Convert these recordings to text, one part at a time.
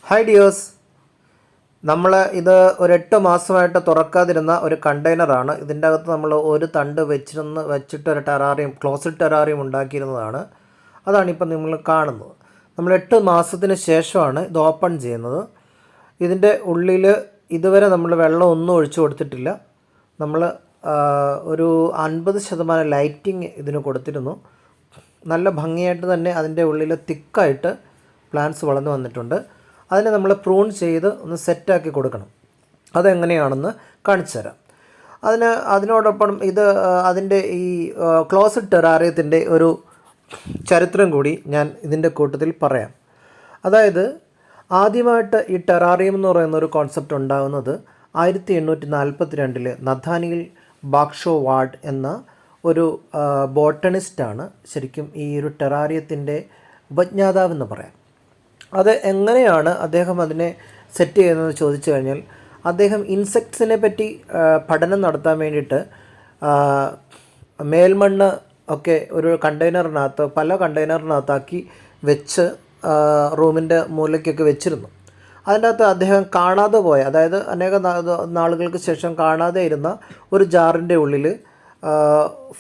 Hi dears, നമ്മൾ ഇത് ഒരു 8 മാസമായിട്ട് തുറക്കാതിരുന്ന ഒരു കണ്ടെയ്നറാണ്. ഇതിൻ്റെ അകത്ത് നമ്മൾ ഒരു തണ്ട് വെച്ചിട്ട് ഒരു ടെറാറിയം, ക്ലോസ്ഡ് ടെറാറിയം ഉണ്ടാക്കിയിരുന്നതാണ്. അതാണിപ്പോൾ നിങ്ങൾ കാണുന്നത്. നമ്മൾ 8 മാസത്തിന് ശേഷമാണ് ഇത് ഓപ്പൺ ചെയ്യുന്നത്. ഇതിൻ്റെ ഉള്ളിൽ ഇതുവരെ നമ്മൾ വെള്ളം ഒന്നും ഒഴിച്ചു കൊടുത്തിട്ടില്ല. നമ്മൾ ഒരു 50% ലൈറ്റിങ് ഇതിന് കൊടുത്തിരുന്നു. നല്ല ഭംഗിയായിട്ട് തന്നെ അതിൻ്റെ ഉള്ളിൽ തിക്കായിട്ട് പ്ലാന്റ്സ് വളർന്നു വന്നിട്ടുണ്ട്. അതിനെ നമ്മൾ പ്രൂൺ ചെയ്ത് ഒന്ന് സെറ്റാക്കി കൊടുക്കണം. അതെങ്ങനെയാണെന്ന് കാണിച്ചു തരാം. അതിനോടൊപ്പം അതിൻ്റെ ഈ ക്ലോസ്ഡ് ടെറാറിയത്തിൻ്റെ ഒരു ചരിത്രം കൂടി ഞാൻ ഇതിൻ്റെ കൂട്ടത്തിൽ പറയാം. അതായത് ആദ്യമായിട്ട് ഈ ടെറാറിയം എന്ന് പറയുന്ന ഒരു കോൺസെപ്റ്റ് ഉണ്ടാകുന്നത് 1842 നഥാനിയൽ ബാക്ഷോവാർഡ് എന്ന ഒരു ബോട്ടണിസ്റ്റാണ് ശരിക്കും ഈ ഒരു ടെറാറിയത്തിൻ്റെ ഉപജ്ഞാതാവെന്ന് പറയാം. അത് എങ്ങനെയാണ് അദ്ദേഹം അതിനെ സെറ്റ് ചെയ്യുന്നതെന്ന് ചോദിച്ചു കഴിഞ്ഞാൽ, അദ്ദേഹം ഇൻസെക്ട്സിനെ പറ്റി പഠനം നടത്താൻ വേണ്ടിയിട്ട് മേൽമണ്ണ് ഒക്കെ ഒരു പല കണ്ടെയ്നറിനകത്താക്കി വെച്ച് റൂമിൻ്റെ മൂലയ്ക്കൊക്കെ വെച്ചിരുന്നു. അതിൻ്റെ അകത്ത് അദ്ദേഹം കാണാതെ പോയ, അതായത് അനേക നാളുകൾക്ക് ശേഷം കാണാതെ ഇരുന്ന ഒരു ജാറിൻ്റെ ഉള്ളിൽ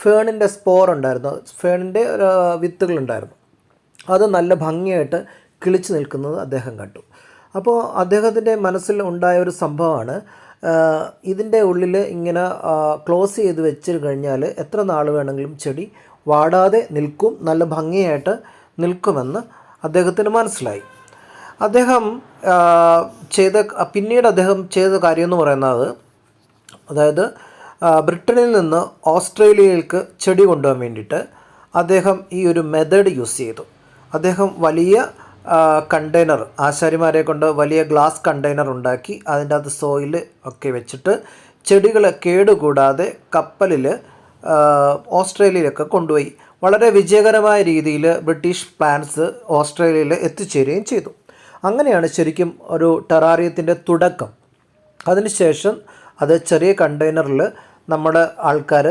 ഫേണിൻ്റെ സ്പോർ ഉണ്ടായിരുന്നു, ഫേണിൻ്റെ വിത്തുകളുണ്ടായിരുന്നു. അത് നല്ല ഭംഗിയായിട്ട് കിളിച്ച് നിൽക്കുന്നത് അദ്ദേഹം കണ്ടു. അപ്പോൾ അദ്ദേഹത്തിൻ്റെ മനസ്സിൽ ഉണ്ടായ ഒരു സംഭവമാണ്, ഇതിൻ്റെ ഉള്ളിൽ ഇങ്ങനെ ക്ലോസ് ചെയ്ത് വെച്ച് കഴിഞ്ഞാൽ എത്ര നാൾ വേണമെങ്കിലും ചെടി വാടാതെ നിൽക്കും, നല്ല ഭംഗിയായിട്ട് നിൽക്കുമെന്ന് അദ്ദേഹത്തിന് മനസ്സിലായി. പിന്നീട് അദ്ദേഹം ചെയ്ത കാര്യം എന്ന് പറയുന്നത്, അതായത് ബ്രിട്ടനിൽ നിന്ന് ഓസ്ട്രേലിയയിലേക്ക് ചെടി കൊണ്ടുപോകാൻ വേണ്ടിയിട്ട് അദ്ദേഹം ഈ ഒരു മെത്തേഡ് യൂസ് ചെയ്തു. അദ്ദേഹം വലിയ കണ്ടെയ്നർ, ആശാരിമാരെ കൊണ്ട് വലിയ ഗ്ലാസ് കണ്ടെയ്നർ ഉണ്ടാക്കി അതിൻ്റെ അകത്ത് സോയിൽ ഒക്കെ വെച്ചിട്ട് ചെടികൾ കേടുകൂടാതെ കപ്പലിൽ ഓസ്ട്രേലിയയിലൊക്കെ കൊണ്ടുപോയി. വളരെ വിജയകരമായ രീതിയിൽ ബ്രിട്ടീഷ് പ്ലാന്റ്സ് ഓസ്ട്രേലിയയിൽ എത്തിച്ചേരുകയും ചെയ്തു. അങ്ങനെയാണ് ശരിക്കും ഒരു ടെറാറിയത്തിൻ്റെ തുടക്കം. അതിനുശേഷം അത് ചെറിയ കണ്ടെയ്നറിൽ നമ്മുടെ ആൾക്കാർ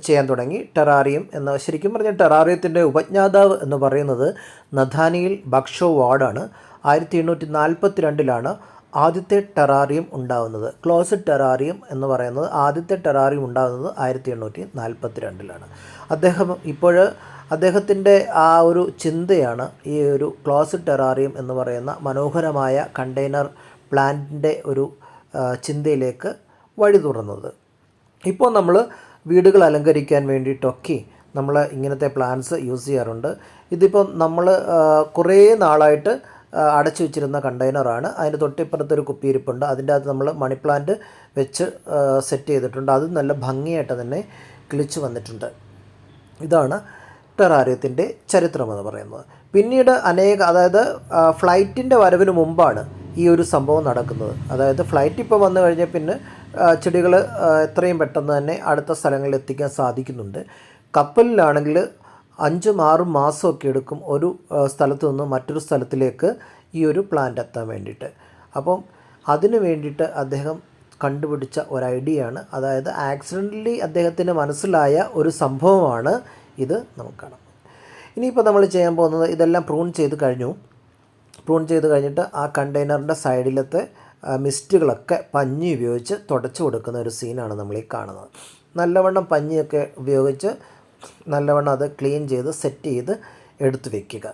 ചെയ്യാൻ തുടങ്ങി. ടെറാറിയം ശരിക്കും പറഞ്ഞാൽ ടെറാറിയത്തിൻ്റെ ഉപജ്ഞാതാവ് എന്ന് പറയുന്നത് നഥാനിയൽ ബാക്ഷോവാർഡാണ്. 1842 ആദ്യത്തെ ടെറാറിയം ഉണ്ടാകുന്നത്. ക്ലോസ്ഡ് ടെറാറിയം എന്ന് പറയുന്നത് ആദ്യത്തെ ടെറാറിയം ഉണ്ടാകുന്നത് 1842. അദ്ദേഹത്തിൻ്റെ ആ ഒരു ചിന്തയാണ് ഈ ഒരു ക്ലോസ്ഡ് ടെറാറിയം എന്ന് പറയുന്ന മനോഹരമായ കണ്ടെയ്നർ പ്ലാന്റിൻ്റെ ഒരു ചിന്തയിലേക്ക് വഴി തുറന്നത്. ഇപ്പോൾ നമ്മൾ വീടുകൾ അലങ്കരിക്കാൻ വേണ്ടിയിട്ടൊക്കെ നമ്മൾ ഇങ്ങനത്തെ പ്ലാന്റ്സ് യൂസ് ചെയ്യാറുണ്ട്. ഇതിപ്പോൾ നമ്മൾ കുറേ നാളായിട്ട് അടച്ചു വെച്ചിരുന്ന കണ്ടെയ്നറാണ്. അതിൻ്റെ തൊട്ടിപ്പുറത്തൊരു കുപ്പിയിരിപ്പുണ്ട്. അതിൻ്റെ അകത്ത് നമ്മൾ മണി പ്ലാന്റ് വെച്ച് സെറ്റ് ചെയ്തിട്ടുണ്ട്. അത് നല്ല ഭംഗിയായിട്ട് തന്നെ കിളിച്ച് വന്നിട്ടുണ്ട്. ഇതാണ് ടെറാറിയത്തിൻ്റെ ചരിത്രമെന്ന് പറയുന്നത്. പിന്നീട് അതായത് ഫ്ലൈറ്റിൻ്റെ വരവിന് മുമ്പാണ് ഈ ഒരു സംഭവം നടക്കുന്നത്. അതായത് ഫ്ലൈറ്റ് ഇപ്പോൾ വന്നു കഴിഞ്ഞാൽ പിന്നെ ചെടികൾ എത്രയും പെട്ടെന്ന് തന്നെ അടുത്ത സ്ഥലങ്ങളിൽ എത്തിക്കാൻ സാധിക്കുന്നുണ്ട്. കപ്പലിലാണെങ്കിൽ 5-6 മാസമൊക്കെ എടുക്കും ഒരു സ്ഥലത്തു നിന്ന് മറ്റൊരു സ്ഥലത്തിലേക്ക് ഈ ഒരു പ്ലാന്റ് എത്താൻ വേണ്ടിയിട്ട്. അപ്പം അതിന് വേണ്ടിയിട്ട് അദ്ദേഹം കണ്ടുപിടിച്ച ഒരു ഐഡിയയാണ്, അതായത് ആക്സിഡൻ്റലി അദ്ദേഹത്തിന് മനസ്സിലായ ഒരു സംഭവമാണ് ഇത്. നമുക്ക് കാണാം. ഇനിയിപ്പോൾ നമ്മൾ ചെയ്യാൻ പോകുന്നത്, ഇതെല്ലാം പ്രൂൺ ചെയ്ത് കഴിഞ്ഞിട്ട് ആ കണ്ടെയ്നറിൻ്റെ സൈഡിലത്തെ മിസ്റ്റുകളൊക്കെ പഞ്ഞി ഉപയോഗിച്ച് തുടച്ചു കൊടുക്കുന്ന ഒരു സീനാണ് നമ്മൾ ഈ കാണുന്നത്. നല്ലവണ്ണം പഞ്ഞിയൊക്കെ ഉപയോഗിച്ച് നല്ലവണ്ണം അത് ക്ലീൻ ചെയ്ത് സെറ്റ് ചെയ്ത് എടുത്ത് വയ്ക്കുക.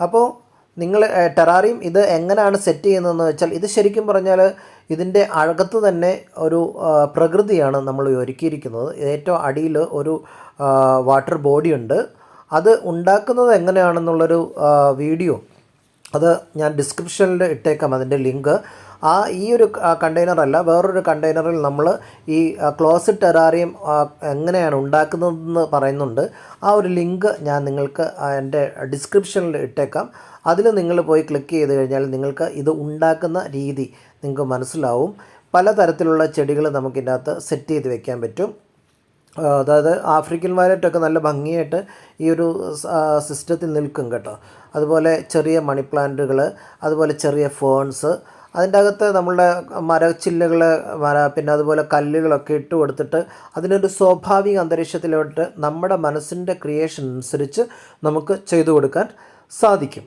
അപ്പോൾ നിങ്ങൾ ടെറാറിയം ഇത് എങ്ങനെയാണ് സെറ്റ് ചെയ്യുന്നതെന്ന് വെച്ചാൽ, ഇത് ശരിക്കും പറഞ്ഞാൽ ഇതിൻ്റെ അകത്ത് തന്നെ ഒരു പ്രകൃതിയാണ് നമ്മൾ ഒരുക്കിയിരിക്കുന്നത്. ഏറ്റവും അടിയിൽ ഒരു വാട്ടർ ബോഡി ഉണ്ട്. അത് ഉണ്ടാക്കുന്നത് എങ്ങനെയാണെന്നുള്ളൊരു വീഡിയോ അത് ഞാൻ ഡിസ്ക്രിപ്ഷനിൽ ഇട്ടേക്കാം, അതിൻ്റെ ലിങ്ക്. ഈ ഒരു കണ്ടെയ്നറല്ല, വേറൊരു കണ്ടെയ്നറിൽ നമ്മൾ ഈ ക്ലോസ്ഡ് ടെറാറിയം എങ്ങനെയാണ് ഉണ്ടാക്കുന്നതെന്ന് പറയുന്നുണ്ട്. ആ ഒരു ലിങ്ക് ഞാൻ നിങ്ങൾക്ക് എൻ്റെ ഡിസ്ക്രിപ്ഷനിൽ ഇട്ടേക്കാം. അതിൽ നിങ്ങൾ പോയി ക്ലിക്ക് ചെയ്ത് കഴിഞ്ഞാൽ നിങ്ങൾക്ക് ഇത് ഉണ്ടാക്കുന്ന രീതി നിങ്ങൾക്ക് മനസ്സിലാവും. പലതരത്തിലുള്ള ചെടികൾ നമുക്കിതിൻ്റെ അകത്ത് സെറ്റ് ചെയ്ത് വെക്കാൻ പറ്റും. അതായത് ആഫ്രിക്കൻ വയലറ്റൊക്കെ നല്ല ഭംഗിയായിട്ട് ഈ ഒരു സിസ്റ്റത്തിൽ നിൽക്കും കേട്ടോ. അതുപോലെ ചെറിയ മണി പ്ലാന്റുകൾ, അതുപോലെ ചെറിയ ഫേൺസ്, അതിൻ്റെ അകത്ത് നമ്മളുടെ മരച്ചില്ലകൾ, പിന്നെ അതുപോലെ കല്ലുകളൊക്കെ ഇട്ട് കൊടുത്തിട്ട് അതിനൊരു സ്വാഭാവിക അന്തരീക്ഷത്തിലോട്ട് നമ്മുടെ മനസ്സിൻ്റെ ക്രിയേഷൻ അനുസരിച്ച് നമുക്ക് ചെയ്തു കൊടുക്കാൻ സാധിക്കും.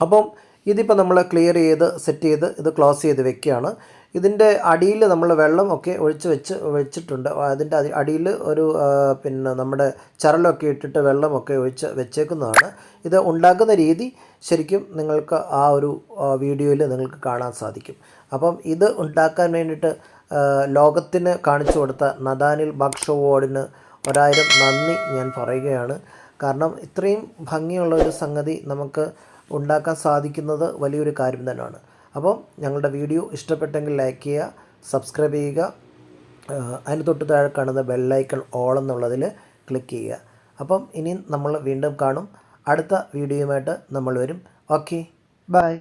അപ്പം ഇതിപ്പോൾ നമ്മൾ ക്ലിയർ ചെയ്ത് സെറ്റ് ചെയ്ത് ഇത് ക്ലോസ് ചെയ്ത് വെക്കുകയാണ്. ഇതിൻ്റെ അടിയിൽ നമ്മൾ വെള്ളം ഒക്കെ വെച്ചിട്ടുണ്ട്. അതിൻ്റെ അടിയിൽ ഒരു പിന്നെ നമ്മുടെ ചരലൊക്കെ ഇട്ടിട്ട് വെള്ളമൊക്കെ ഒഴിച്ച് വെച്ചേക്കുന്നതാണ്. ഇത് ഉണ്ടാക്കുന്ന രീതി ശരിക്കും നിങ്ങൾക്ക് ആ ഒരു വീഡിയോയിൽ നിങ്ങൾക്ക് കാണാൻ സാധിക്കും. അപ്പം ഇത് ഉണ്ടാക്കാൻ വേണ്ടിയിട്ട് ലോകത്തിന് കാണിച്ചു കൊടുത്ത നഥാനിൽ ബാഗ്ഷോവാർഡിന് 1000 നന്ദി ഞാൻ പറയുകയാണ്. കാരണം ഇത്രയും ഭംഗിയുള്ള ഒരു സംഗതി നമുക്ക് ഉണ്ടാക്കാൻ സാധിക്കുന്നത് വലിയൊരു കാര്യം തന്നെയാണ്. അപ്പം ഞങ്ങളുടെ വീഡിയോ ഇഷ്ടപ്പെട്ടെങ്കിൽ ലൈക്ക് ചെയ്യുക, സബ്സ്ക്രൈബ് ചെയ്യുക, അതിന് തൊട്ട് താഴെ കാണുന്ന ബെല്ലൈക്കൺ ഓൾ എന്നുള്ളതിൽ ക്ലിക്ക് ചെയ്യുക. അപ്പം ഇനി നമ്മൾ വീണ്ടും കാണും. അടുത്ത വീഡിയോയുമായിട്ട് നമ്മൾ വരും. Okay, by.